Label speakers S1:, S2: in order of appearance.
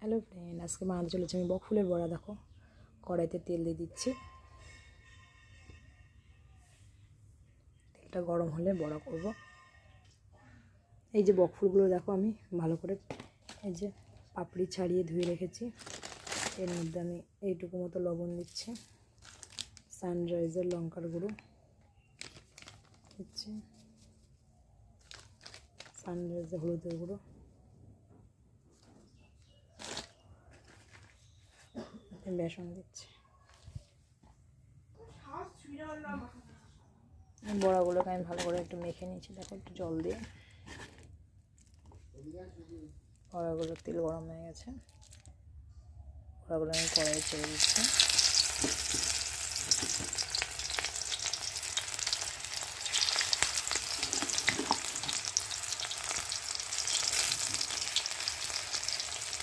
S1: Hello friend, আজকে বানাতে চলেছি আমি বকফুলের বড়া। দেখো, কড়াইতে তেল দিয়ে দিচ্ছি। তেলটা গরম হলে বড়া করব। এই যে বকফুলগুলো দেখো, আমি ভালো করে এই যে পাপড়ি ছাড়িয়ে ধুয়ে রেখেছি। এর মধ্যে আমি এইটুকু মতো লবণ দিচ্ছি, সানরাইজের লঙ্কার গুঁড়ো দিচ্ছি, সানরাইজের হলুদের গুঁড়ো, বেসন দিচ্ছি। বড়াগুলোকে আমি ভালো করে একটু মেখে নিয়েছি। দেখো, একটু জল দিয়ে বড়াগুলো, তেল গরম হয়ে গেছে। বড়াগুলো আমি কড়াইয়ে ছেড়ে দিচ্ছি।